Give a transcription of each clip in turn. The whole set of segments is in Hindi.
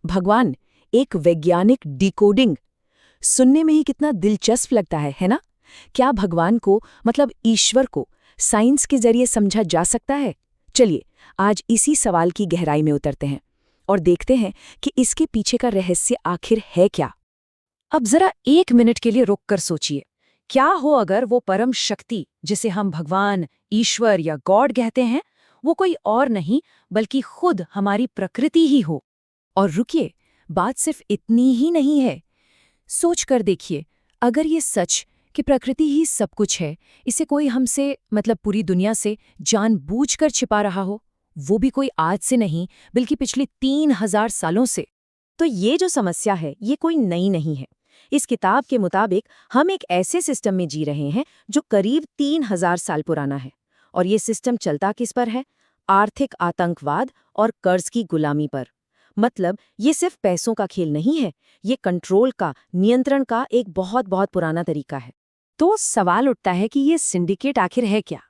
भगवान, एक वैज्ञानिक डिकोडिंग, सुनने में ही कितना दिलचस्प लगता है ना? क्या भगवान को मतलब ईश्वर को साइंस के जरिए समझा जा सकता है? चलिए आज इसी सवाल की गहराई में उतरते हैं और देखते हैं कि इसके पीछे का रहस्य आखिर है क्या। अब जरा 1 मिनट के लिए रुककर सोचिए, क्या हो अगर वो परम शक्ति जिसे हम भगवान, ईश्वर या गॉड कहते हैं, वो कोई और नहीं बल्कि खुद हमारी प्रकृति ही हो। और रुकिए, बात सिर्फ इतनी ही नहीं है। सोच कर देखिए, अगर ये सच कि प्रकृति ही सब कुछ है, इसे कोई हमसे मतलब पूरी दुनिया से जानबूझकर छिपा रहा हो, वो भी कोई आज से नहीं बल्कि पिछले 3000 सालों से, तो ये जो समस्या है ये कोई नई नहीं है। इस किताब के मुताबिक हम एक ऐसे सिस्टम में जी रहे हैं जो करीब 3000 साल पुराना है। और ये सिस्टम चलता किस पर है? आर्थिक आतंकवाद और कर्ज की गुलामी पर। मतलब ये सिर्फ पैसों का खेल नहीं है, ये कंट्रोल का, नियंत्रण का एक बहुत बहुत पुराना तरीका है। तो सवाल उठता है कि ये सिंडिकेट आखिर है क्या?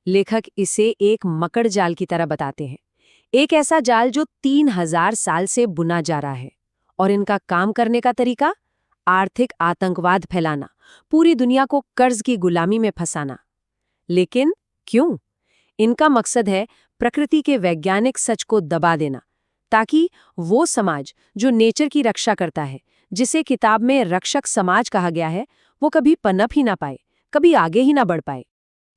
लेखक इसे एक मकड़ जाल की तरह बताते हैं। एक ऐसा जाल जो 3000 साल से बुना जा रहा है। और इनका काम करने का तरीका? आर्थिक आतंकवाद फैलाना, पूरी दुनिया को कर्ज की गुलामी में फंसाना। लेकिन क्यों? इनका मकसद है प्रकृति के वैज्ञानिक सच को दबा देना, ताकि वो समाज जो नेचर की रक्षा करता है, जिसे किताब में रक्षक समाज कहा गया है, वो कभी पनप ही ना पाए, कभी आगे ही ना बढ़ पाए।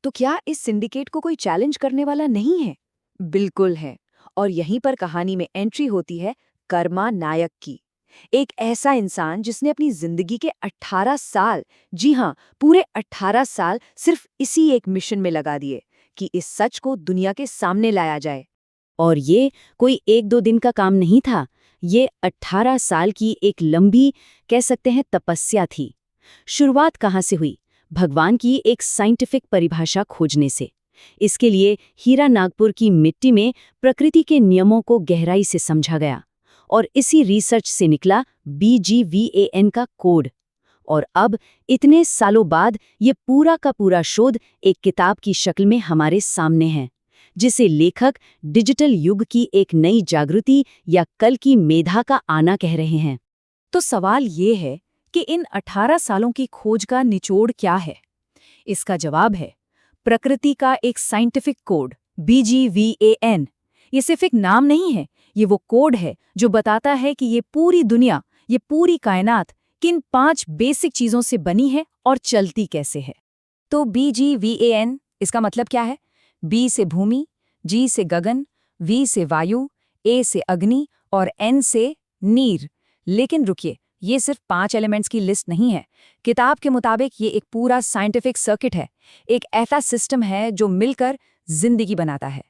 तो क्या इस सिंडिकेट को कोई चैलेंज करने वाला नहीं है? बिल्कुल है। और यहीं पर कहानी में एंट्री होती है कर्मा नायक की। एक ऐसा इंसान जिसने अपनी जिंदगी के 18 साल, जी हाँ, पूरे 18 साल सिर्फ इसी एक मिशन में लगा दिए कि इस सच को दुनिया के सामने लाया जाए। और ये कोई 1-2 दिन का काम नहीं था, ये 18 साल की एक लंबी, कह सकते हैं, तपस्या थी। शुरुआत कहाँ से हुई? भगवान की एक साइंटिफिक परिभाषा खोजने से। इसके लिए हीरा नागपुर की मिट्टी में प्रकृति के नियमों को गहराई से समझा गया और इसी रिसर्च से निकला BGVAN का कोड। और अब इतने सालों बाद ये पूरा का पूरा शोध एक किताब की शक्ल में हमारे सामने है, जिसे लेखक डिजिटल युग की एक नई जागृति या कल की मेधा का आना कह रहे हैं। तो सवाल ये है कि इन 18 सालों की खोज का निचोड़ क्या है? इसका जवाब है प्रकृति का एक साइंटिफिक कोड, BGVAN। ये सिर्फ एक नाम नहीं है, ये वो कोड है जो बताता है कि ये पूरी दुनिया, ये पूरी कायनात किन 5 बेसिक चीजों से बनी है और चलती कैसे है। तो BGVAN, इसका मतलब क्या है? B से भूमि, G से गगन, V से वायु, A से अग्नि और N से नीर। लेकिन रुकिए, ये सिर्फ 5 एलिमेंट्स की लिस्ट नहीं है। किताब के मुताबिक ये एक पूरा साइंटिफिक सर्किट है, एक ऐसा सिस्टम है जो मिलकर जिंदगी बनाता है।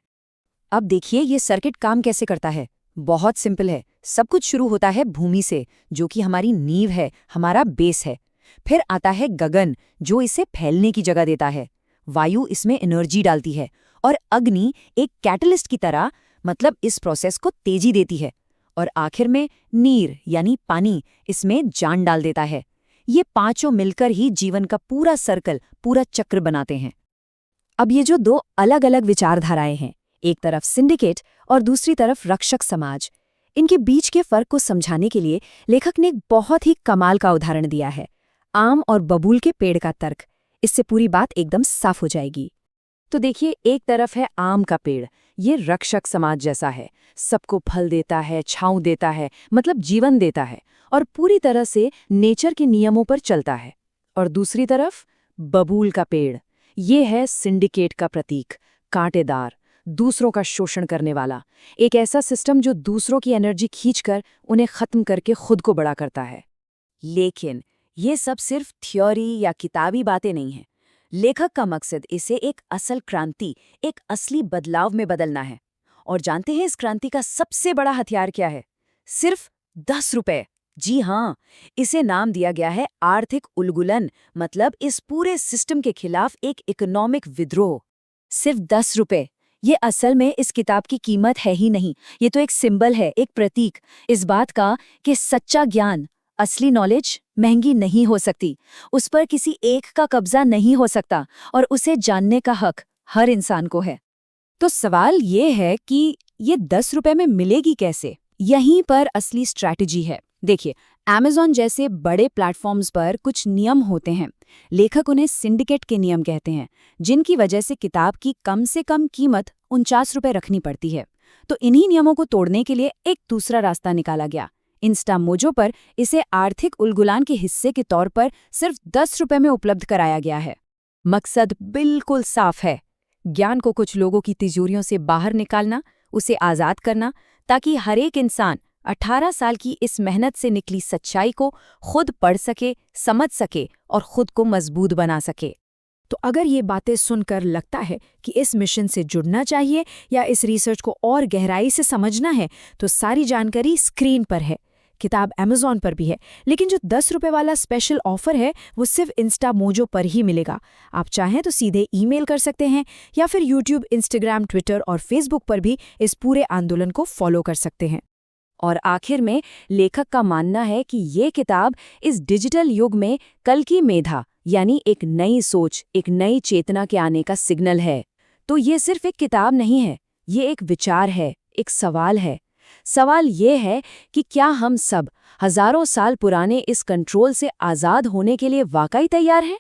अब देखिए ये सर्किट काम कैसे करता है। बहुत सिंपल है। सब कुछ शुरू होता है भूमि से, जो कि हमारी नींव है, हमारा बेस है। फिर आता है गगन, जो इसे फैलने की जगह देता है। वायु इसमें एनर्जी डालती है और अग्नि एक कैटलिस्ट की तरह, मतलब इस प्रोसेस को तेजी देती है। और आखिर में नीर यानी पानी इसमें जान डाल देता है। ये पांचों मिलकर ही जीवन का पूरा सर्कल, पूरा चक्र बनाते हैं। अब ये जो 2 अलग अलग विचारधाराएं हैं, एक तरफ सिंडिकेट और दूसरी तरफ रक्षक समाज, इनके बीच के फर्क को समझाने के लिए लेखक ने एक बहुत ही कमाल का उदाहरण दिया है, आम और बबूल के पेड़ का तर्क। इससे पूरी बात एकदम साफ हो जाएगी। तो देखिए, एक तरफ है आम का पेड़, ये रक्षक समाज जैसा है, सबको फल देता है, छांव देता है, मतलब जीवन देता है और पूरी तरह से नेचर के नियमों पर चलता है। और दूसरी तरफ बबूल का पेड़, ये है सिंडिकेट का प्रतीक, कांटेदार, दूसरों का शोषण करने वाला, एक ऐसा सिस्टम जो दूसरों की एनर्जी खींचकर उन्हें खत्म करके खुद को बड़ा करता है। लेकिन ये सब सिर्फ थ्योरी या किताबी बातें नहीं हैं। लेखक का मकसद इसे एक असल क्रांति, एक असली बदलाव में बदलना है। और जानते हैं इस क्रांति का सबसे बड़ा हथियार क्या है? सिर्फ 10 रुपए। जी हाँ, इसे नाम दिया गया है आर्थिक उलगुलन, मतलब इस पूरे सिस्टम के खिलाफ एक इकोनॉमिक विद्रोह। सिर्फ 10 रुपए, ये असल में इस किताब की कीमत है ही नहीं, ये तो एक सिंबल है, एक प्रतीक इस बात का कि सच्चा ज्ञान, असली नॉलेज महंगी नहीं हो सकती, उस पर किसी एक का कब्जा नहीं हो सकता और उसे जानने का हक हर इंसान को है। तो सवाल ये है कि ये 10 रुपए में मिलेगी कैसे? यहीं पर असली स्ट्रैटेजी है। देखिए, Amazon जैसे बड़े प्लेटफॉर्म्स पर कुछ नियम होते हैं। लेखक उन्हें सिंडिकेट के नियम कहते हैं, जिनकी वजह से किताब की कम से कम कीमत 49 रुपये रखनी पड़ती है। तो इन्हीं नियमों को तोड़ने के लिए एक दूसरा रास्ता निकाला गया। इंस्टामोजो पर इसे आर्थिक उलगुलान के हिस्से के तौर पर सिर्फ 10 रुपये में उपलब्ध कराया गया है। मकसद बिल्कुल साफ है, ज्ञान को कुछ लोगों की तिजोरियों से बाहर निकालना, उसे आज़ाद करना, ताकि हर एक इंसान 18 साल की इस मेहनत से निकली सच्चाई को खुद पढ़ सके, समझ सके और खुद को मजबूत बना सके। तो अगर ये बातें सुनकर लगता है कि इस मिशन से जुड़ना चाहिए या इस रिसर्च को और गहराई से समझना है, तो सारी जानकारी स्क्रीन पर है। किताब Amazon पर भी है, लेकिन जो 10 रुपये वाला स्पेशल ऑफर है वो सिर्फ इंस्टामोजो पर ही मिलेगा। आप चाहें तो सीधे ईमेल कर सकते हैं या फिर YouTube, Instagram, Twitter और Facebook पर भी इस पूरे आंदोलन को फॉलो कर सकते हैं। और आखिर में लेखक का मानना है कि ये किताब इस डिजिटल युग में कल की मेधा यानी एक नई सोच, एक नई चेतना के आने का सिग्नल है। तो ये सिर्फ एक किताब नहीं है, ये एक विचार है, एक सवाल है। सवाल ये है कि क्या हम सब हजारों साल पुराने इस कंट्रोल से आज़ाद होने के लिए वाकई तैयार हैं?